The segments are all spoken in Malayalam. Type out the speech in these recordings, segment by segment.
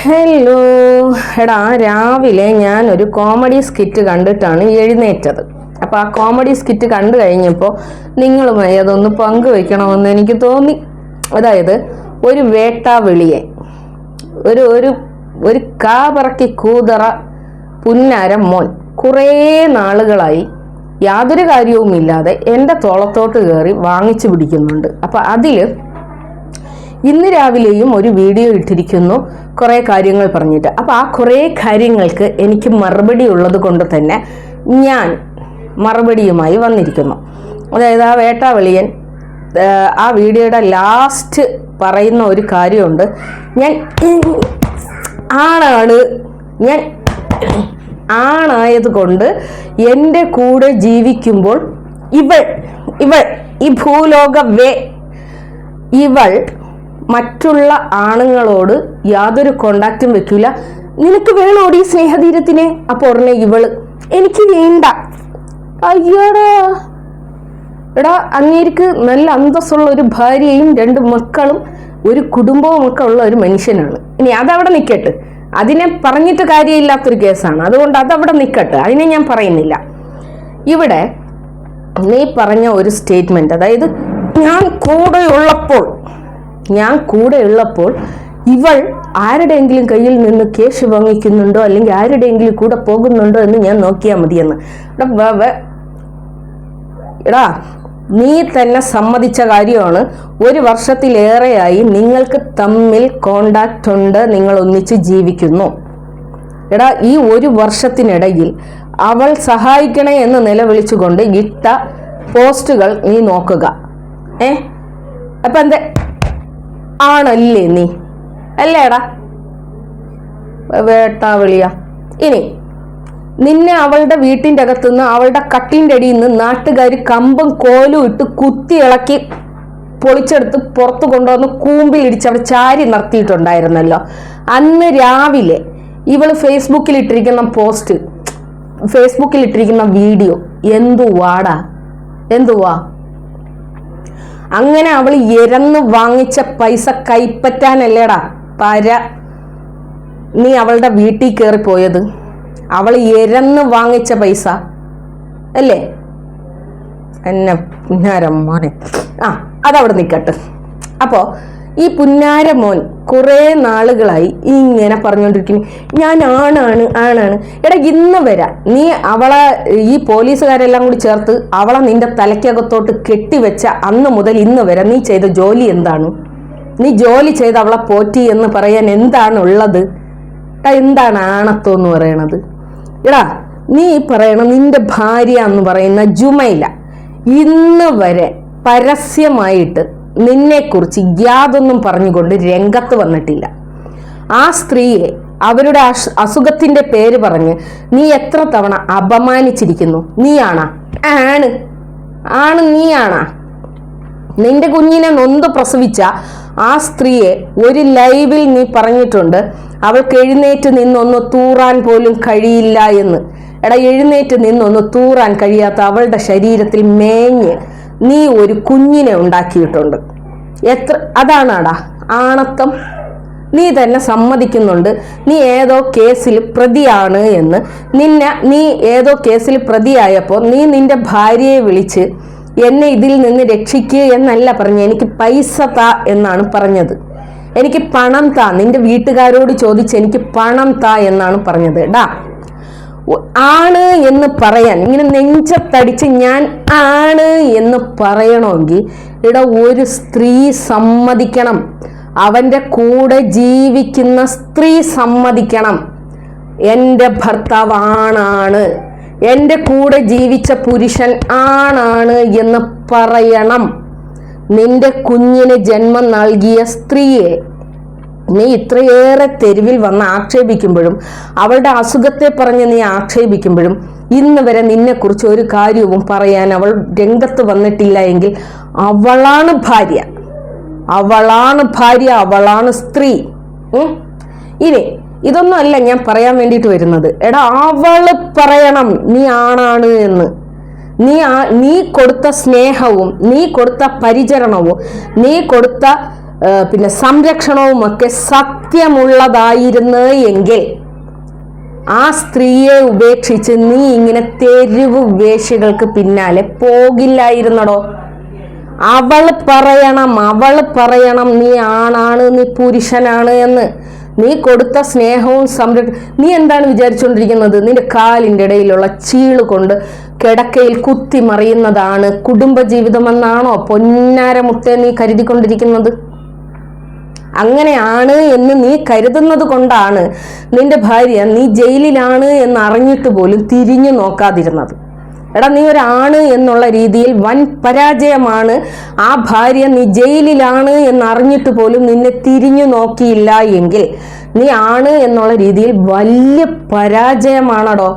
ഹലോ എടാ, രാവിലെ ഞാനൊരു കോമഡി സ്കിറ്റ് കണ്ടിട്ടാണ് എഴുന്നേറ്റത്. അപ്പോൾ ആ കോമഡി സ്കിറ്റ് കണ്ടു കഴിഞ്ഞപ്പോൾ നിങ്ങളുമായി അതൊന്ന് പങ്കുവെക്കണമെന്ന് എനിക്ക് തോന്നി. അതായത് ഒരു വേട്ടാവിളിയെ ഒരു ഒരു ഒരു കാപറക്കി കൂതറ പുന്നാര മോൻ കുറേ നാളുകളായി യാതൊരു കാര്യവുമില്ലാതെ എൻ്റെ തോളത്തോട്ട് കയറി വാങ്ങിച്ചു പിടിക്കുന്നുണ്ട്. അപ്പം അതിൽ ഇന്ന് രാവിലെയും ഒരു വീഡിയോ ഇട്ടിരിക്കുന്നു കുറേ കാര്യങ്ങൾ പറഞ്ഞിട്ട്. അപ്പോൾ ആ കുറേ കാര്യങ്ങൾക്ക് എനിക്ക് മറുപടി ഉള്ളത് കൊണ്ട് തന്നെ ഞാൻ മറുപടിയുമായി വന്നിരിക്കുന്നു. അതായത് ആ വേട്ടാവളിയൻ ആ വീഡിയോയുടെ ലാസ്റ്റ് പറയുന്ന ഒരു കാര്യമുണ്ട്. ഞാൻ ആണായത് കൊണ്ട് എൻ്റെ കൂടെ ജീവിക്കുമ്പോൾ ഇവൾ ഈ ഭൂലോക ഇവൾ മറ്റുള്ള ആണുങ്ങളോട് യാതൊരു കോണ്ടാക്റ്റും വെക്കില്ല. നിനക്ക് വേണോടി സ്നേഹതീരത്തിനെ? അപ്പോൾ ഉടനെ ഇവള് എനിക്ക് വേണ്ട. അയ്യോടാ എടാ, അങ്ങേർക്ക് നല്ല അന്തസ്സുള്ള ഒരു ഭാര്യയും 2 മക്കളും ഒരു കുടുംബവും ഒക്കെ ഉള്ള ഒരു മനുഷ്യനാണ്. ഇനി അതവിടെ നിൽക്കട്ടെ, അതിനെ പറഞ്ഞിട്ട് കാര്യമില്ലാത്തൊരു കേസാണ്, അതുകൊണ്ട് അതവിടെ നിൽക്കട്ടെ, അതിനെ ഞാൻ പറയുന്നില്ല. ഇവിടെ നീ പറഞ്ഞ ഒരു സ്റ്റേറ്റ്മെന്റ്, അതായത് ഞാൻ കൂടെ ഉള്ളപ്പോൾ ഇവൾ ആരുടെയെങ്കിലും കയ്യിൽ നിന്ന് കേശ് വാങ്ങിക്കുന്നുണ്ടോ അല്ലെങ്കിൽ ആരുടെയെങ്കിലും കൂടെ പോകുന്നുണ്ടോ എന്ന് ഞാൻ നോക്കിയാൽ മതിയെന്ന്. എടാ, നീ തന്നെ സമ്മതിച്ച കാര്യമാണ്. 1 വർഷത്തിലേറെയായി നിങ്ങൾക്ക് തമ്മിൽ കോണ്ടാക്റ്റ് ഉണ്ട്, നിങ്ങൾ ഒന്നിച്ച് ജീവിക്കുന്നു. എടാ, ഈ 1 വർഷത്തിനിടയിൽ അവൾ സഹായിക്കണേ എന്ന് നിലവിളിച്ചുകൊണ്ട് ഇട്ട പോസ്റ്റുകൾ നീ നോക്കുക. അപ്പൊ എന്താ ആണല്ലേ നീ? അല്ലേടാ വേട്ടാവിളിയ? ഇനി നിന്നെ അവളുടെ വീട്ടിൻ്റെ അകത്തുനിന്ന് അവളുടെ കട്ടിൻ്റെ അടിയിൽ നിന്ന് നാട്ടുകാർ കമ്പും കോലും ഇട്ട് കുത്തി ഇളക്കി പൊളിച്ചെടുത്ത് പുറത്ത് കൊണ്ടുവന്ന് കൂമ്പിലിടിച്ച് അവിടെ ചാരി നിർത്തിയിട്ടുണ്ടായിരുന്നല്ലോ. അന്ന് രാവിലെ ഇവള് ഫേസ്ബുക്കിലിട്ടിരിക്കുന്ന വീഡിയോ എന്തുവാ? അങ്ങനെ അവൾ എരന്ന് വാങ്ങിച്ച പൈസ കൈപ്പറ്റാനല്ലേടാ നീ അവളുടെ വീട്ടിൽ കയറി പോയത്? അവൾ എരന്ന് വാങ്ങിച്ച പൈസ അല്ലേ? എന്നെ പുന്നാരം മോനെ, അതവിടെ നിൽക്കട്ടെ. അപ്പോൾ ഈ പുന്നാര മോൻ കുറേ നാളുകളായി ഇങ്ങനെ പറഞ്ഞുകൊണ്ടിരിക്കുന്നു, ഞാൻ ആണാണ്. എടാ, ഇന്ന് വരെ നീ അവളെ ഈ പോലീസുകാരെല്ലാം കൂടി ചേർത്ത് അവളെ നിന്റെ തലയ്ക്കകത്തോട്ട് കെട്ടിവെച്ച അന്ന് മുതൽ ഇന്ന് വരെ നീ ചെയ്ത ജോലി എന്താണ്? നീ ജോലി ചെയ്ത് അവളെ പോറ്റി എന്ന് പറയാൻ എന്താണ് ഉള്ളത്? എന്താണ് ആണത്വം എന്ന് പറയണത്? എടാ, നീ പറയണം നിന്റെ ഭാര്യ എന്ന് പറയുന്ന ജുമൈല ഇന്ന് വരെ പരസ്യമായിട്ട് നിന്നെക്കുറിച്ച് യാതൊന്നും പറഞ്ഞുകൊണ്ട് രംഗത്ത് വന്നിട്ടില്ല. ആ സ്ത്രീയെ അവരുടെ അസുഖത്തിന്റെ പേര് പറഞ്ഞ് നീ എത്ര തവണ അപമാനിച്ചിരിക്കുന്നു? നീയാണാ? നീയാണാ? നിന്റെ കുഞ്ഞിനെ നൊന്ത് പ്രസവിച്ച ആ സ്ത്രീയെ ഒരു ലൈവിൽ നീ പറഞ്ഞിട്ടുണ്ട് അവൾക്ക് എഴുന്നേറ്റ് നിന്നൊന്ന് തൂറാൻ പോലും കഴിയില്ല എന്ന്. എടാ, എഴുന്നേറ്റ് നിന്നൊന്ന് തൂറാൻ കഴിയാത്ത അവളുടെ ശരീരത്തിൽ മേഞ്ഞ് നീ ഒരു കുഞ്ഞിനെ ഉണ്ടാക്കിയിട്ടുണ്ട്. അതാണാടാ ആണത്തം? നീ തന്നെ സമ്മതിക്കുന്നുണ്ട് നീ ഏതോ കേസിൽ പ്രതിയാണ് എന്ന്. നീ ഏതോ കേസിൽ പ്രതിയായപ്പോൾ നീ നിന്റെ ഭാര്യയെ വിളിച്ച് എന്നെ ഇതിൽ നിന്ന് രക്ഷിക്കുക എന്നല്ല പറഞ്ഞ്, എനിക്ക് പൈസ താ എന്നാണ് പറഞ്ഞത്. എനിക്ക് പണം താ, നിന്റെ വീട്ടുകാരോട് ചോദിച്ച് എനിക്ക് പണം താ എന്നാണ് പറഞ്ഞത്. ആണ് എന്ന് പറയാൻ ഇങ്ങനെ നെഞ്ചത്തടിച്ച് ഞാൻ ആണ് എന്ന് പറയണമെങ്കിൽ ഒരു സ്ത്രീ സമ്മതിക്കണം, അവൻ്റെ കൂടെ ജീവിക്കുന്ന സ്ത്രീ സമ്മതിക്കണം എൻ്റെ ഭർത്താവ് ആണാണ്, എൻ്റെ കൂടെ ജീവിച്ച പുരുഷൻ ആണാണ് എന്ന് പറയണം. നിന്റെ കുഞ്ഞിന് ജന്മം നൽകിയ സ്ത്രീയെ നീ ഇത്രയേറെ തെരുവിൽ വന്ന് ആക്ഷേപിക്കുമ്പോഴും അവളുടെ അസുഖത്തെ പറഞ്ഞ് നീ ആക്ഷേപിക്കുമ്പോഴും ഇന്ന് വരെ നിന്നെക്കുറിച്ച് ഒരു കാര്യവും പറയാൻ അവൾ രംഗത്ത് വന്നിട്ടില്ല എങ്കിൽ അവളാണ് ഭാര്യ, അവളാണ് സ്ത്രീ. ഇനി ഇതൊന്നും അല്ല ഞാൻ പറയാൻ വേണ്ടിയിട്ട് വരുന്നത്. എടാ, അവള് പറയണം നീ ആണാണ് എന്ന്. നീ കൊടുത്ത സ്നേഹവും നീ കൊടുത്ത പരിചരണവും നീ കൊടുത്ത പിന്നെ സംരക്ഷണവും ഒക്കെ സത്യമുള്ളതായിരുന്നു എങ്കിൽ ആ സ്ത്രീയെ ഉപേക്ഷിച്ച് നീ ഇങ്ങനെ തെരുവ് വേശ്യകൾക്ക് പിന്നാലെ പോകില്ലായിരുന്നടോ. അവൾ പറയണം നീ ആണാണ്, നീ പുരുഷനാണ് എന്ന്. നീ കൊടുത്ത സ്നേഹവും നീ എന്താണ് വിചാരിച്ചുകൊണ്ടിരിക്കുന്നത്? നിന്റെ കാലിൻ്റെ ഇടയിലുള്ള ചീള് കൊണ്ട് കിടക്കയിൽ കുത്തി മറിയുന്നതാണ് കുടുംബജീവിതമെന്നാണോ പൊന്നാരമുട്ടെ നീ കരുതിക്കൊണ്ടിരിക്കുന്നത്? അങ്ങനെയാണ് എന്ന് നീ കരുതുന്നത് കൊണ്ടാണ് നിന്റെ ഭാര്യ നീ ജയിലിലാണ് എന്ന് അറിഞ്ഞിട്ട് പോലും തിരിഞ്ഞു നോക്കാതിരുന്നത്. എടാ, നീ ഒരാണ് എന്നുള്ള രീതിയിൽ വൻ പരാജയമാണ്. ആ ഭാര്യ നീ ജയിലിലാണ് എന്ന് അറിഞ്ഞിട്ട് പോലും നിന്നെ തിരിഞ്ഞു നോക്കിയില്ല എങ്കിൽ നീ ആണ് എന്നുള്ള രീതിയിൽ വലിയ പരാജയമാണടോ.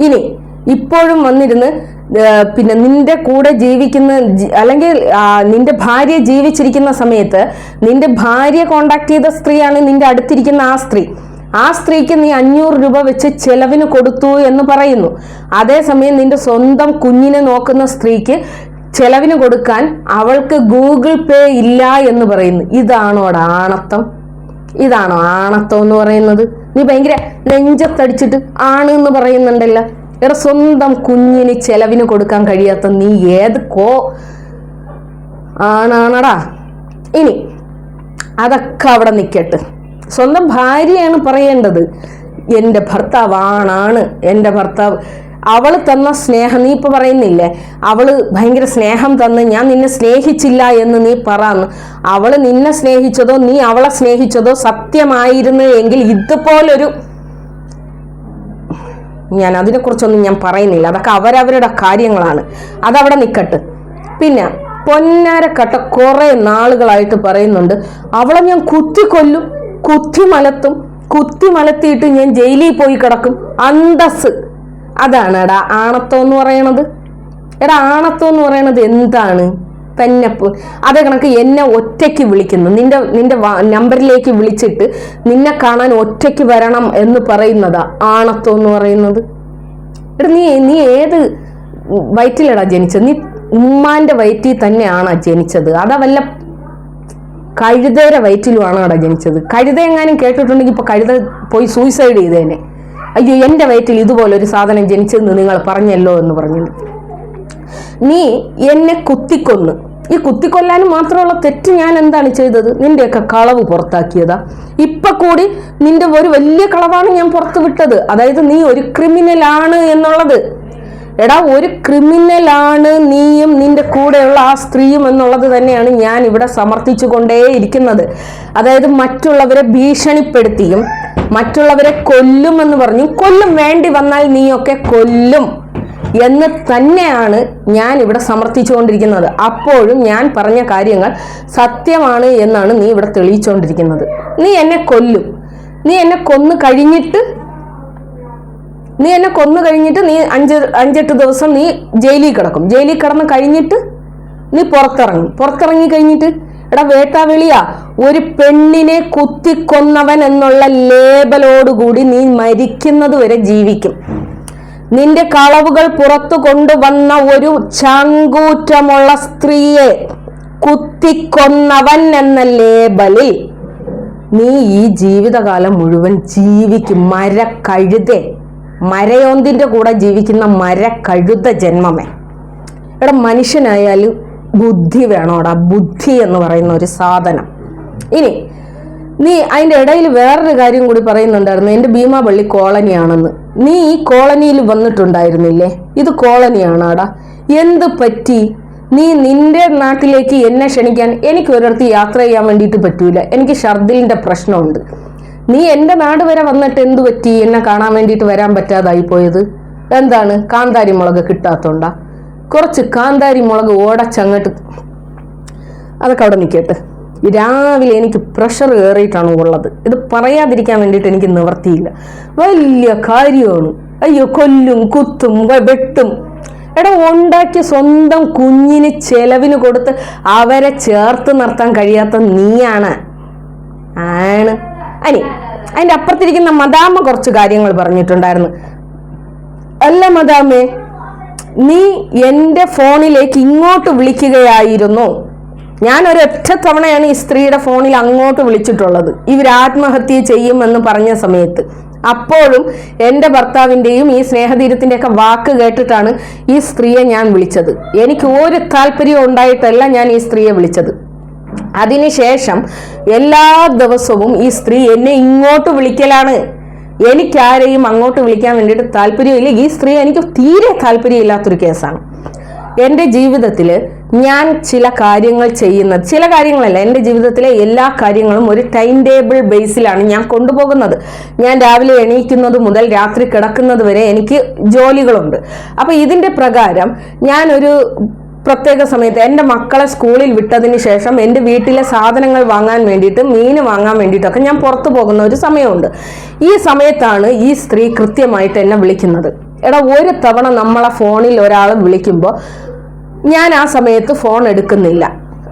ഇനി ഇപ്പോഴും വന്നിരുന്ന് പിന്നെ നിന്റെ കൂടെ ജീവിക്കുന്ന അല്ലെങ്കിൽ നിന്റെ ഭാര്യ ജീവിച്ചിരിക്കുന്ന സമയത്ത് നിന്റെ ഭാര്യ കോണ്ടാക്ട് ചെയ്ത സ്ത്രീയാണ് നിന്റെ അടുത്തിരിക്കുന്ന ആ സ്ത്രീക്ക് നീ 500 രൂപ വെച്ച് ചെലവിന് കൊടുത്തു എന്ന് പറയുന്നു. അതേസമയം നിന്റെ സ്വന്തം കുഞ്ഞിനെ നോക്കുന്ന സ്ത്രീക്ക് ചെലവിന് കൊടുക്കാൻ അവൾക്ക് ഗൂഗിൾ പേ ഇല്ല എന്ന് പറയുന്നു. ഇതാണോടാ ആണത്തം? ഇതാണോ ആണത്തം എന്ന് പറയുന്നത്? നീ ഭയങ്കര നെഞ്ചത്തടിച്ചിട്ട് ആണ് എന്ന് പറയുന്നുണ്ടല്ലോ. എടാ, സ്വന്തം കുഞ്ഞിന് ചെലവിന് കൊടുക്കാൻ കഴിയാത്ത നീ ഏത് ആണാണടാ. ഇനി അതൊക്കെ അവിടെ നിൽക്കട്ടെ. സ്വന്തം ഭാര്യയാണ് പറയേണ്ടത് എൻ്റെ ഭർത്താവ് ആണാണ്, എൻ്റെ ഭർത്താവ്. അവള് തന്ന സ്നേഹം നീ ഇപ്പൊ പറയുന്നില്ലേ, അവള് ഭയങ്കര സ്നേഹം തന്ന് ഞാൻ നിന്നെ സ്നേഹിച്ചില്ല എന്ന് നീ പറന്ന്. അവള് നിന്നെ സ്നേഹിച്ചതോ നീ അവളെ സ്നേഹിച്ചതോ സത്യമായിരുന്നു എങ്കിൽ ഇതുപോലൊരു ഞാൻ അതിനെക്കുറിച്ചൊന്നും ഞാൻ പറയുന്നില്ല. അതൊക്കെ അവരവരുടെ കാര്യങ്ങളാണ്. അതവിടെ നിൽക്കട്ടെ. പിന്നെ പൊന്നാരക്കട്ട കുറെ നാളുകളായിട്ട് പറയുന്നുണ്ട് അവളെ ഞാൻ കുത്തിക്കൊല്ലും, കുത്തി മലത്തിയിട്ട് ഞാൻ ജയിലിൽ പോയി കിടക്കും. അന്തസ്. അതാണ് എടാ ആണത്തം എന്ന് പറയണത്. എടാ, ആണത്തം എന്ന് പറയണത് എന്താണ്? പെന്നപ്പ്. അതേ കണക്ക് എന്നെ ഒറ്റയ്ക്ക് വിളിക്കുന്നു, നിന്റെ നമ്പറിലേക്ക് വിളിച്ചിട്ട് നിന്നെ കാണാൻ ഒറ്റയ്ക്ക് വരണം എന്ന് പറയുന്നതാ ആണത്തം എന്ന് പറയുന്നത്. എടാ, നീ ഏത് വയറ്റിലടാ ജനിച്ചത്? നീ ഉമ്മാന്റെ വയറ്റിൽ തന്നെയാണോ ജനിച്ചത്? അതാ വല്ല കഴുതയുടെ വയറ്റിലുമാണോ അവിടെ ജനിച്ചത്? കഴുത എങ്ങാനും കേട്ടിട്ടുണ്ടെങ്കിൽ ഇപ്പൊ കഴുത പോയി സൂയിസൈഡ് ചെയ്തേനെ. അയ്യോ, എൻ്റെ വയറ്റിൽ ഇതുപോലൊരു സാധനം ജനിച്ചെന്ന് നിങ്ങൾ പറഞ്ഞല്ലോ എന്ന് പറഞ്ഞു. നീ എന്നെ കുത്തിക്കൊന്ന്. ഈ കുത്തിക്കൊല്ലാനും മാത്രമുള്ള തെറ്റ് ഞാൻ എന്താണ് ചെയ്തത്? നിന്റെയൊക്കെ കളവ് പുറത്താക്കിയതാ. ഇപ്പൊ കൂടി നിന്റെ ഒരു വലിയ കളവാണ് ഞാൻ പുറത്തു വിട്ടത്. അതായത് നീ ഒരു ക്രിമിനലാണ് എന്നുള്ളത്. എടാ, ഒരു ക്രിമിനലാണ് നീയും നിന്റെ കൂടെയുള്ള ആ സ്ത്രീയും എന്നുള്ളത് തന്നെയാണ് ഞാൻ ഇവിടെ സമർത്ഥിച്ചു കൊണ്ടേയിരിക്കുന്നത്. അതായത് മറ്റുള്ളവരെ ഭീഷണിപ്പെടുത്തിയും മറ്റുള്ളവരെ കൊല്ലുമെന്ന് പറഞ്ഞു, കൊല്ലും, വേണ്ടി വന്നാൽ നീയൊക്കെ കൊല്ലും എന്ന് തന്നെയാണ് ഞാൻ ഇവിടെ സമർത്ഥിച്ചുകൊണ്ടിരിക്കുന്നത്. അപ്പോഴും ഞാൻ പറഞ്ഞ കാര്യങ്ങൾ സത്യമാണ് എന്നാണ് നീ ഇവിടെ തെളിയിച്ചുകൊണ്ടിരിക്കുന്നത്. നീ എന്നെ കൊല്ലും. നീ എന്നെ കൊന്നു കഴിഞ്ഞിട്ട് നീ 5-8 ദിവസം നീ ജയിലിൽ കിടക്കും. ജയിലിൽ കിടന്ന് കഴിഞ്ഞിട്ട് നീ പുറത്തിറങ്ങി കഴിഞ്ഞിട്ട് എടാ വേട്ടാവെളിയാ, ഒരു പെണ്ണിനെ കുത്തിക്കൊന്നവൻ എന്നുള്ള ലേബലോടുകൂടി നീ മരിക്കുന്നത് വരെ ജീവിക്കും. നിന്റെ കളവുകൾ പുറത്തു കൊണ്ടുവന്ന ഒരു ചങ്കൂറ്റമുള്ള സ്ത്രീയെ കുത്തിക്കൊന്നവൻ എന്ന ലേബലിൽ നീ ഈ ജീവിതകാലം മുഴുവൻ ജീവിക്കും. മരയോന്തിന്റെ കൂടെ ജീവിക്കുന്ന മരക്കഴുത ജന്മമേ. എടാ, മനുഷ്യനായാലും ബുദ്ധി വേണോടാ. ബുദ്ധി എന്ന് പറയുന്ന ഒരു സാധനം. ഇനി നീ അതിൻ്റെ ഇടയിൽ വേറൊരു കാര്യം കൂടി പറയുന്നുണ്ടായിരുന്നു, എൻ്റെ ഭീമാപള്ളി കോളനിയാണെന്ന്. നീ ഈ കോളനിയിൽ വന്നിട്ടുണ്ടായിരുന്നില്ലേ? ഇത് കോളനിയാണാടാ. എന്ത് പറ്റി? നീ നിന്റെ നാട്ടിലേക്ക് എന്നെ ക്ഷണിക്കാൻ എനിക്ക് ഒരിടത്ത് യാത്ര ചെയ്യാൻ വേണ്ടിയിട്ട് പറ്റൂല. എനിക്ക് ഛർദിലിൻ്റെ പ്രശ്നമുണ്ട്. നീ എൻ്റെ നാട് വരെ വന്നിട്ട് എന്തു പറ്റി എന്നെ കാണാൻ വേണ്ടിയിട്ട് വരാൻ പറ്റാതായി പോയത്? എന്താണ്? കാന്താരി മുളക് കിട്ടാത്തോണ്ടാ? കുറച്ച് കാന്താരി മുളക് ഓടച്ചങ്ങട്ട്. അതൊക്കെ അവിടെ നിൽക്കട്ടെ. രാവിലെ എനിക്ക് പ്രഷർ കയറിയിട്ടാണ് ഉള്ളത്. ഇത് പറയാതിരിക്കാൻ വേണ്ടിയിട്ട് എനിക്ക് നിവർത്തിയില്ല. വലിയ കാര്യമാണ്. അയ്യോ, കൊല്ലും, കുത്തും, വെട്ടും. എടാ, ഉണ്ടാക്കിയ സ്വന്തം കുഞ്ഞിന് ചെലവിന് കൊടുത്ത് അവരെ ചേർത്ത് നിർത്താൻ കഴിയാത്ത നീയാണ്. അനി അതിൻ്റെ അപ്പുറത്തിരിക്കുന്ന മദാമ കുറച്ച് കാര്യങ്ങൾ പറഞ്ഞിട്ടുണ്ടായിരുന്നു. അല്ല മദാമേ, നീ എൻ്റെ ഫോണിലേക്ക് ഇങ്ങോട്ട് വിളിക്കുകയായിരുന്നു. ഞാൻ ഒരൊറ്റ തവണയാണ് ഈ സ്ത്രീയുടെ ഫോണിൽ അങ്ങോട്ട് വിളിച്ചിട്ടുള്ളത്, ഇവർ ആത്മഹത്യ ചെയ്യുമെന്ന് പറഞ്ഞ സമയത്ത്. അപ്പോഴും എൻ്റെ ഭർത്താവിൻ്റെയും ഈ സ്നേഹതീരത്തിൻ്റെയൊക്കെ വാക്ക് കേട്ടിട്ടാണ് ഈ സ്ത്രീയെ ഞാൻ വിളിച്ചത്. എനിക്ക് ഒരു താല്പര്യവും ഉണ്ടായിട്ടല്ല ഞാൻ ഈ സ്ത്രീയെ വിളിച്ചത്. അതിനുശേഷം എല്ലാ ദിവസവും ഈ സ്ത്രീ എന്നെ ഇങ്ങോട്ട് വിളിക്കലാണ്. എനിക്കാരെയും അങ്ങോട്ട് വിളിക്കാൻ വേണ്ടിയിട്ട് താല്പര്യമില്ല. ഈ സ്ത്രീ എനിക്ക് തീരെ താല്പര്യമില്ലാത്തൊരു കേസാണ്. എൻ്റെ ജീവിതത്തിൽ ഞാൻ ചില കാര്യങ്ങളല്ല, എൻ്റെ ജീവിതത്തിലെ എല്ലാ കാര്യങ്ങളും ഒരു ടൈം ടേബിൾ ബേസിലാണ് ഞാൻ കൊണ്ടുപോകുന്നത്. ഞാൻ രാവിലെ എണീക്കുന്നത് മുതൽ രാത്രി കിടക്കുന്നത് വരെ എനിക്ക് ജോലികളുണ്ട്. അപ്പോൾ ഇതിൻ്റെ പ്രകാരം ഞാനൊരു പ്രത്യേക സമയത്ത് എൻ്റെ മക്കളെ സ്കൂളിൽ വിട്ടതിന് ശേഷം എൻ്റെ വീട്ടിലെ സാധനങ്ങൾ വാങ്ങാൻ വേണ്ടിയിട്ട്, മീൻ വാങ്ങാൻ വേണ്ടിയിട്ടൊക്കെ ഞാൻ പുറത്തു പോകുന്ന ഒരു സമയമുണ്ട്. ഈ സമയത്താണ് ഈ സ്ത്രീ കൃത്യമായിട്ട് എന്നെ വിളിക്കുന്നത്. എടാ, ഒരു തവണ നമ്മളെ ഫോണിൽ ഒരാൾ വിളിക്കുമ്പോൾ ഞാൻ ആ സമയത്ത് ഫോൺ എടുക്കുന്നില്ല.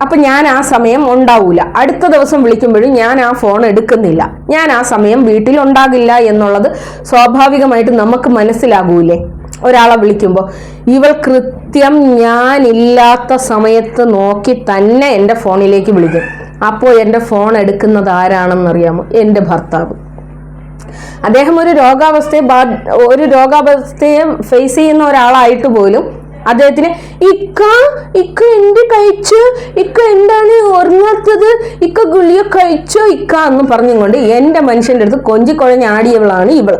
അപ്പം ഞാൻ ആ സമയം ഉണ്ടാവില്ല. അടുത്ത ദിവസം വിളിക്കുമ്പോഴും ഞാൻ ആ ഫോൺ എടുക്കുന്നില്ല. ഞാൻ ആ സമയം വീട്ടിലുണ്ടാകില്ല എന്നുള്ളത് സ്വാഭാവികമായിട്ട് നമുക്ക് മനസ്സിലാകൂലേ? ഒരാളെ വിളിക്കുമ്പോൾ ഇവൾ കൃത്യം ഞാനില്ലാത്ത സമയത്ത് നോക്കി തന്നെ എൻ്റെ ഫോണിലേക്ക് വിളിക്കും. അപ്പോൾ എൻ്റെ ഫോൺ എടുക്കുന്നത് ആരാണെന്നറിയാമോ? എൻ്റെ ഭർത്താവ്. അദ്ദേഹം ഒരു രോഗാവസ്ഥയെ ഫേസ് ചെയ്യുന്ന ഒരാളായിട്ട് പോലും അദ്ദേഹത്തിന് ഇക്ക എന്ത് കഴിച്ചു, ഇക്ക എന്താണ് ഉറങ്ങാത്തത്, ഇക്ക ഗുളിക കഴിച്ചോ ഇക്ക എന്ന് പറഞ്ഞുകൊണ്ട് എൻ്റെ മനുഷ്യൻ്റെ അടുത്ത് കൊഞ്ചിക്കൊഴഞ്ഞാടിയവളാണ് ഇവൾ.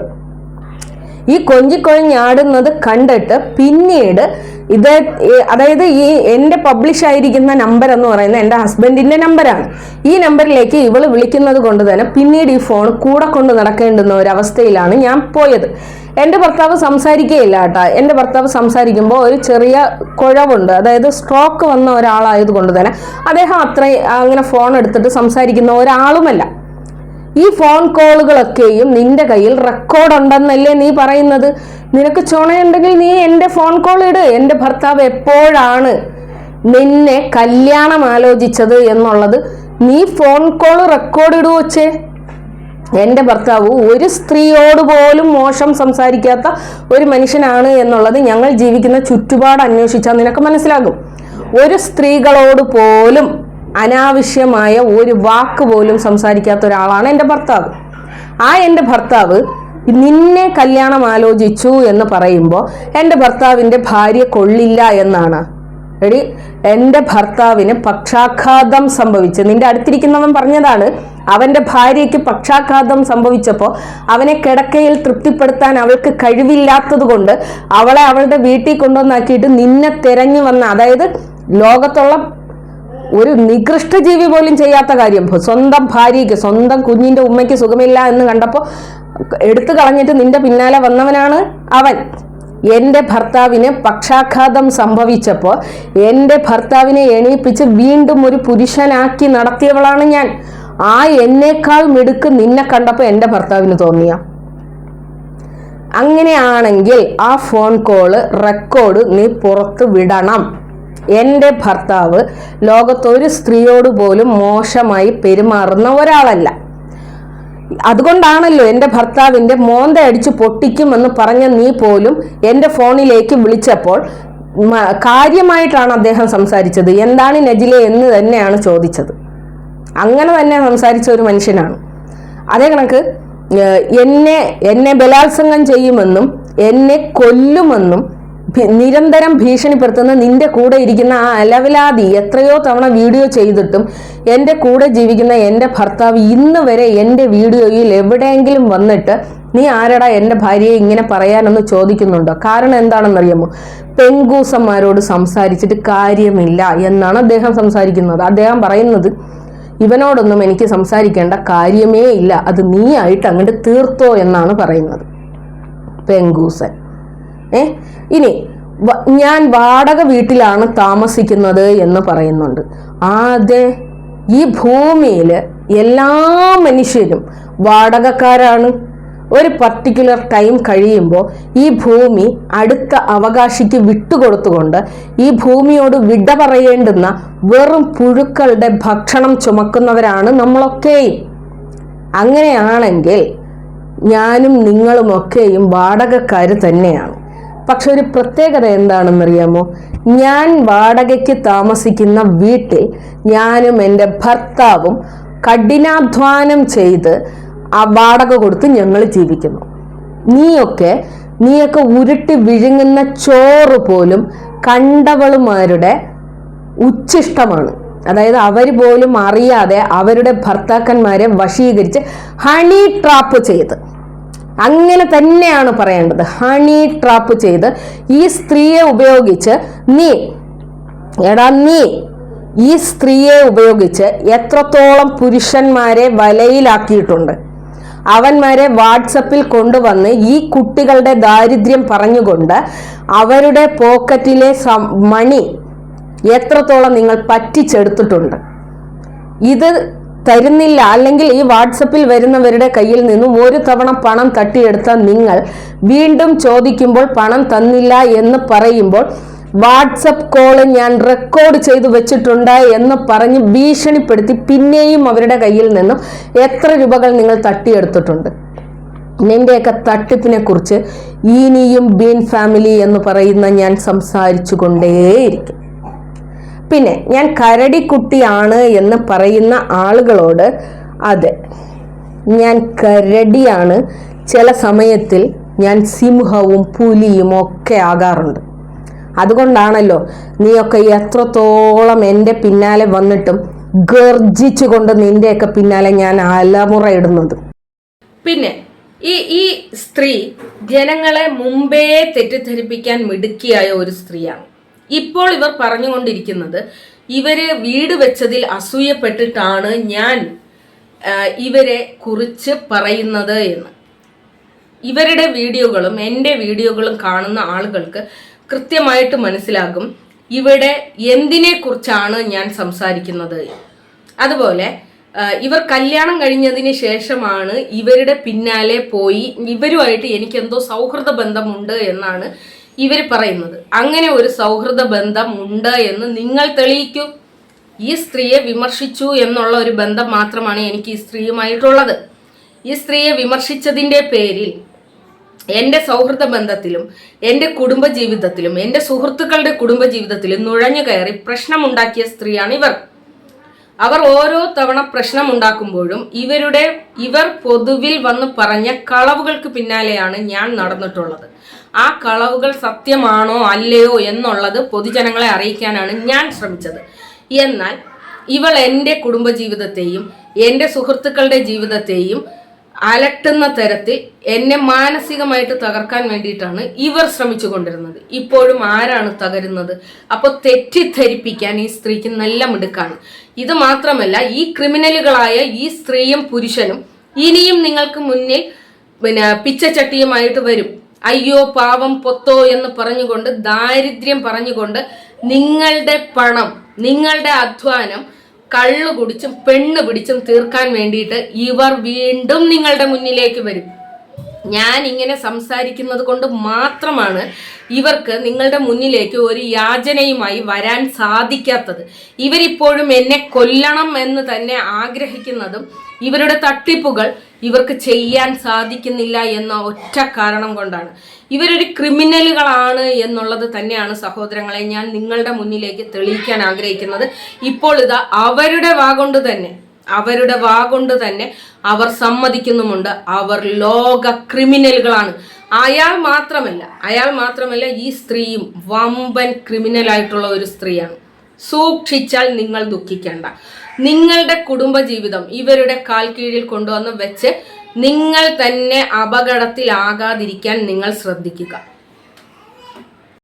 ഈ കൊഞ്ചിക്കൊഴഞ്ഞാടുന്നത് കണ്ടിട്ട് പിന്നീട് അതായത് ഈ എൻ്റെ പബ്ലിഷ് ആയിരിക്കുന്ന നമ്പർ എന്ന് പറയുന്നത് എൻ്റെ ഹസ്ബൻഡിൻ്റെ നമ്പറാണ്. ഈ നമ്പറിലേക്ക് ഇവൾ വിളിക്കുന്നത് കൊണ്ട് തന്നെ പിന്നീട് ഈ ഫോൺ കൂടെ കൊണ്ട് നടക്കേണ്ടുന്ന ഒരവസ്ഥയിലാണ് ഞാൻ പോയത്. എൻ്റെ ഭർത്താവ് സംസാരിക്കുകയില്ല കേട്ടോ. എൻ്റെ ഭർത്താവ് സംസാരിക്കുമ്പോൾ ഒരു ചെറിയ കുഴവുണ്ട്. അതായത് സ്ട്രോക്ക് വന്ന ഒരാളായത് കൊണ്ട് തന്നെ അദ്ദേഹം അങ്ങനെ ഫോൺ എടുത്തിട്ട് സംസാരിക്കുന്ന ഒരാളുമല്ല. ഈ ഫോൺ കോളുകളൊക്കെയും നിന്റെ കയ്യിൽ റെക്കോർഡ് ഉണ്ടെന്നല്ലേ നീ പറയുന്നത്? നിനക്ക് ചുണയുണ്ടെങ്കിൽ നീ എൻ്റെ ഫോൺ കോൾ ഇട്. എൻ്റെ ഭർത്താവ് എപ്പോഴാണ് നിന്നെ കല്യാണം ആലോചിച്ചത് എന്നുള്ളത് നീ ഫോൺ കോൾ റെക്കോർഡ് ഇടുക വെച്ചേ. എൻ്റെ ഭർത്താവ് ഒരു സ്ത്രീയോട് പോലും മോശം സംസാരിക്കാത്ത ഒരു മനുഷ്യനാണ് എന്നുള്ളത് ഞങ്ങൾ ജീവിക്കുന്ന ചുറ്റുപാട് അന്വേഷിച്ചാൽ നിനക്ക് മനസ്സിലാകും. ഒരു സ്ത്രീകളോട് പോലും അനാവശ്യമായ ഒരു വാക്ക് പോലും സംസാരിക്കാത്ത ഒരാളാണ് എൻ്റെ ഭർത്താവ്. എൻ്റെ ഭർത്താവ് നിന്നെ കല്യാണം ആലോചിച്ചു എന്ന് പറയുമ്പോൾ എൻ്റെ ഭർത്താവിൻ്റെ ഭാര്യ കൊള്ളില്ല എന്നാണ്. എടി, എൻ്റെ ഭർത്താവിന് പക്ഷാഘാതം സംഭവിച്ചു. നിന്റെ അടുത്തിരിക്കുന്നവൻ പറഞ്ഞതാണ്, അവൻ്റെ ഭാര്യയ്ക്ക് പക്ഷാഘാതം സംഭവിച്ചപ്പോൾ അവനെ കിടക്കയിൽ തൃപ്തിപ്പെടുത്താൻ അവൾക്ക് കഴിവില്ലാത്തത് കൊണ്ട് അവളെ അവളുടെ വീട്ടിൽ കൊണ്ടുവന്നാക്കിയിട്ട് നിന്നെ തിരഞ്ഞു വന്ന, അതായത് ലോകത്തുള്ള ഒരു നികൃഷ്ട ജീവി പോലും ചെയ്യാത്ത കാര്യം, സ്വന്തം ഭാര്യയ്ക്ക്, സ്വന്തം കുഞ്ഞിൻ്റെ ഉമ്മയ്ക്ക് സുഖമില്ല എന്ന് കണ്ടപ്പോൾ എടുത്തു കളഞ്ഞിട്ട് നിന്റെ പിന്നാലെ വന്നവനാണ് അവൻ. എൻ്റെ ഭർത്താവിന് പക്ഷാഘാതം സംഭവിച്ചപ്പോൾ എൻ്റെ ഭർത്താവിനെ എണീപ്പിച്ച് വീണ്ടും ഒരു പുരുഷനാക്കി നടത്തിയവളാണ് ഞാൻ. എന്നേക്കാൾ മിടുക്ക് നിന്നെ കണ്ടപ്പോൾ എൻ്റെ ഭർത്താവിന് തോന്നിയ. അങ്ങനെയാണെങ്കിൽ ആ ഫോൺ കോള് റെക്കോർഡ് നീ പുറത്ത് വിടണം. എൻ്റെ ഭർത്താവ് ലോകത്തൊരു സ്ത്രീയോട് പോലും മോശമായി പെരുമാറുന്ന ഒരാളല്ല. അതുകൊണ്ടാണല്ലോ എൻ്റെ ഭർത്താവിൻ്റെ മോന്ത അടിച്ച് പൊട്ടിക്കുമെന്ന് പറഞ്ഞ നീ പോലും എൻ്റെ ഫോണിലേക്ക് വിളിച്ചപ്പോൾ കാര്യമായിട്ടാണ് അദ്ദേഹം സംസാരിച്ചത്. എന്താണ് നജിലെ എന്ന് തന്നെയാണ് ചോദിച്ചത്. അങ്ങനെ തന്നെ സംസാരിച്ച ഒരു മനുഷ്യനാണ്. അതേ കണക്ക് എന്നെ ബലാത്സംഗം ചെയ്യുമെന്നും എന്നെ കൊല്ലുമെന്നും നിരന്തരം ഭീഷണിപ്പെടുത്തുന്ന നിന്റെ കൂടെ ഇരിക്കുന്ന ആ അലവലാതി എത്രയോ തവണ വീഡിയോ ചെയ്തിട്ടും എൻ്റെ കൂടെ ജീവിക്കുന്ന എൻ്റെ ഭർത്താവ് ഇന്ന് വരെ എൻ്റെ വീഡിയോയിൽ എവിടെയെങ്കിലും വന്നിട്ട് നീ ആരടാ എൻ്റെ ഭാര്യയെ ഇങ്ങനെ പറയാനൊന്ന് ചോദിക്കുന്നുണ്ടോ? കാരണം എന്താണെന്നറിയാമോ? പെങ്കൂസന്മാരോട് സംസാരിച്ചിട്ട് കാര്യമില്ല എന്നാണ് അദ്ദേഹം സംസാരിക്കുന്നത്. അദ്ദേഹം പറയുന്നത്, ഇവനോടൊന്നും എനിക്ക് സംസാരിക്കേണ്ട കാര്യമേ ഇല്ല, അത് നീ ആയിട്ട് അങ്ങോട്ട് തീർത്തോ എന്നാണ് പറയുന്നത്. പെങ്കൂസൻ. ഇനി ഞാൻ വാടക വീട്ടിലാണ് താമസിക്കുന്നത് എന്ന് പറയുന്നുണ്ട്. അതെ, ഈ ഭൂമിയിൽ എല്ലാ മനുഷ്യരും വാടകക്കാരാണ്. ഒരു പർട്ടിക്കുലർ ടൈം കഴിയുമ്പോൾ ഈ ഭൂമി അടുത്ത അവകാശിക്ക് വിട്ടുകൊടുത്തുകൊണ്ട് ഈ ഭൂമിയോട് വിട പറയേണ്ടുന്ന വെറും പുഴുക്കളുടെ ഭക്ഷണം ചുമക്കുന്നവരാണ് നമ്മളൊക്കെയും. അങ്ങനെയാണെങ്കിൽ ഞാനും നിങ്ങളുമൊക്കെയും വാടകക്കാർ തന്നെയാണ്. പക്ഷെ ഒരു പ്രത്യേകത എന്താണെന്നറിയാമോ? ഞാൻ വാടകയ്ക്ക് താമസിക്കുന്ന വീട്ടിൽ ഞാനും എൻ്റെ ഭർത്താവും കഠിനാധ്വാനം ചെയ്ത് ആ വാടക കൊടുത്ത് ഞങ്ങൾ ജീവിക്കുന്നു. നീയൊക്കെ ഉരുട്ടി വിഴുങ്ങുന്ന ചോറ് പോലും കണ്ടവളുമാരുടെ ഉച്ഛിഷ്ടമാണ്. അതായത് അവർ പോലും അറിയാതെ അവരുടെ ഭർത്താക്കന്മാരെ വശീകരിച്ച് ഹണി ട്രാപ്പ് ചെയ്ത്, അങ്ങനെ തന്നെയാണ് പറയേണ്ടത്, ഹണി ട്രാപ്പ് ചെയ്ത് ഈ സ്ത്രീയെ ഉപയോഗിച്ച് നീ ഈ സ്ത്രീയെ ഉപയോഗിച്ച് എത്രത്തോളം പുരുഷന്മാരെ വലയിലാക്കിയിട്ടുണ്ട്. അവന്മാരെ വാട്സപ്പിൽ കൊണ്ടുവന്ന് ഈ കുട്ടികളുടെ ദാരിദ്ര്യം പറഞ്ഞുകൊണ്ട് അവരുടെ പോക്കറ്റിലെ മണി എത്രത്തോളം നിങ്ങൾ പറ്റിച്ചെടുത്തിട്ടുണ്ട്. ഇത് തരുന്നില്ല, അല്ലെങ്കിൽ ഈ വാട്സപ്പിൽ വരുന്നവരുടെ കയ്യിൽ നിന്നും ഒരു തവണ പണം തട്ടിയെടുത്ത നിങ്ങൾ വീണ്ടും ചോദിക്കുമ്പോൾ പണം തന്നില്ല എന്ന് പറയുമ്പോൾ വാട്സപ്പ് കോള് ഞാൻ റെക്കോർഡ് ചെയ്തു വെച്ചിട്ടുണ്ട് എന്ന് പറഞ്ഞ് ഭീഷണിപ്പെടുത്തി പിന്നെയും അവരുടെ കയ്യിൽ നിന്നും എത്ര രൂപകൾ നിങ്ങൾ തട്ടിയെടുത്തിട്ടുണ്ട്. നിന്റെയൊക്കെ തട്ടിപ്പിനെ കുറിച്ച് ഇനിയും ബീൻ ഫാമിലി എന്ന് പറയുന്ന ഞാൻ സംസാരിച്ചു കൊണ്ടേയിരിക്കും. പിന്നെ ഞാൻ കരടിക്കുട്ടിയാണ് എന്ന് പറയുന്ന ആളുകളോട്, അതെ, ഞാൻ കരടിയാണ്. ചില സമയത്തിൽ ഞാൻ സിംഹവും പുലിയും ഒക്കെ ആകാറുണ്ട്. അതുകൊണ്ടാണല്ലോ നീയൊക്കെ എത്രത്തോളം എൻ്റെ പിന്നാലെ വന്നിട്ടും ഗർജിച്ചുകൊണ്ട് നിന്റെയൊക്കെ പിന്നാലെ ഞാൻ അലമുറ ഇടുന്നത്. പിന്നെ ഈ സ്ത്രീ ജനങ്ങളെ മുമ്പേ തെറ്റിദ്ധരിപ്പിക്കാൻ മിടുക്കിയായ ഒരു സ്ത്രീയാണ്. ഇപ്പോൾ ഇവർ പറഞ്ഞുകൊണ്ടിരിക്കുന്നത് ഇവര് വീട് വെച്ചതിൽ അസൂയപ്പെട്ടിട്ടാണ് ഞാൻ ഇവരെ കുറിച്ച് പറയുന്നത് എന്ന്. ഇവരുടെ വീഡിയോകളും എൻ്റെ വീഡിയോകളും കാണുന്ന ആളുകൾക്ക് കൃത്യമായിട്ട് മനസ്സിലാകും ഇവിടെ എന്തിനെ കുറിച്ചാണ് ഞാൻ സംസാരിക്കുന്നത്. അതുപോലെ ഇവർ കല്യാണം കഴിഞ്ഞതിന് ശേഷമാണ് ഇവരുടെ പിന്നാലെ പോയി ഇവരുമായിട്ട് എനിക്കെന്തോ സൗഹൃദ ബന്ധമുണ്ട് എന്നാണ് ഇവർ പറയുന്നത്. അങ്ങനെ ഒരു സൗഹൃദ ബന്ധം ഉണ്ട് എന്ന് നിങ്ങൾ തെളിയിക്കൂ. ഈ സ്ത്രീയെ വിമർശിച്ചു എന്നുള്ള ഒരു ബന്ധം മാത്രമാണ് എനിക്ക് ഈ സ്ത്രീയുമായിട്ടുള്ളത്. ഈ സ്ത്രീയെ വിമർശിച്ചതിൻ്റെ പേരിൽ എൻ്റെ സൗഹൃദ ബന്ധത്തിലും എൻ്റെ കുടുംബജീവിതത്തിലും എൻ്റെ സുഹൃത്തുക്കളുടെ കുടുംബജീവിതത്തിലും നുഴഞ്ഞു കയറി പ്രശ്നമുണ്ടാക്കിയ സ്ത്രീയാണ് ഇവർ. അവർ ഓരോ തവണ പ്രശ്നമുണ്ടാക്കുമ്പോഴും ഇവർ പൊതുവിൽ വന്ന് പറഞ്ഞ കളവുകൾക്ക് പിന്നാലെയാണ് ഞാൻ നടന്നിട്ടുള്ളത്. ആ കളവുകൾ സത്യമാണോ അല്ലയോ എന്നുള്ളത് പൊതുജനങ്ങളെ അറിയിക്കാനാണ് ഞാൻ ശ്രമിച്ചത്. എന്നാൽ ഇവൾ എൻ്റെ കുടുംബജീവിതത്തെയും എൻ്റെ സുഹൃത്തുക്കളുടെ ജീവിതത്തെയും അലട്ടുന്ന തരത്തിൽ എന്നെ മാനസികമായിട്ട് തകർക്കാൻ വേണ്ടിയിട്ടാണ് ഇവർ ശ്രമിച്ചു കൊണ്ടിരുന്നത്. ഇപ്പോഴും ആരാണ് തകരുന്നത്? അപ്പോൾ തെറ്റിദ്ധരിപ്പിക്കാൻ ഈ സ്ത്രീക്ക് നല്ല മിടുക്കാണ്. ഇത് മാത്രമല്ല, ഈ ക്രിമിനലുകളായ ഈ സ്ത്രീയും പുരുഷനും ഇനിയും നിങ്ങൾക്ക് മുന്നിൽ പിച്ചച്ചട്ടിയുമായിട്ട് വരും. അയ്യോ പാവം പൊത്തോ എന്ന് പറഞ്ഞുകൊണ്ട്, ദാരിദ്ര്യം പറഞ്ഞുകൊണ്ട് നിങ്ങളുടെ പണം, നിങ്ങളുടെ അധ്വാനം കള്ളു കുടിച്ചും പെണ്ണ് പിടിച്ചും തീർക്കാൻ വേണ്ടിയിട്ട് ഇവർ വീണ്ടും നിങ്ങളുടെ മുന്നിലേക്ക് വരും. ഞാൻ ഇങ്ങനെ സംസാരിക്കുന്നത് കൊണ്ട് മാത്രമാണ് ഇവർക്ക് നിങ്ങളുടെ മുന്നിലേക്ക് ഒരു യാചനയുമായി വരാൻ സാധിക്കാത്തത്. ഇവരിപ്പോഴും എന്നെ കൊല്ലണം എന്ന് തന്നെ ആഗ്രഹിക്കുന്നതും ഇവരുടെ തട്ടിപ്പുകൾ ഇവർക്ക് ചെയ്യാൻ സാധിക്കുന്നില്ല എന്ന ഒറ്റ കാരണം കൊണ്ടാണ്. ഇവരൊരു ക്രിമിനലുകളാണ് എന്നുള്ളത് തന്നെയാണ് സഹോദരങ്ങളെ ഞാൻ നിങ്ങളുടെ മുന്നിലേക്ക് തെളിയിക്കാൻ ആഗ്രഹിക്കുന്നത്. ഇപ്പോൾ ഇതാ അവരുടെ വാഗൊണ്ട് തന്നെ അവർ സമ്മതിക്കുന്നുമുണ്ട്, അവർ ലോക ക്രിമിനലുകളാണ്. അയാൾ മാത്രമല്ല ഈ സ്ത്രീയും വമ്പൻ ക്രിമിനലായിട്ടുള്ള ഒരു സ്ത്രീയാണ്. സൂക്ഷിച്ചാൽ നിങ്ങൾ ദുഃഖിക്കേണ്ട. നിങ്ങളുടെ കുടുംബജീവിതം ഇവരുടെ കാൽ കീഴിൽ കൊണ്ടുവന്ന് വെച്ച് നിങ്ങൾ തന്നെ അപകടത്തിലാകാതിരിക്കാൻ നിങ്ങൾ ശ്രദ്ധിക്കുക.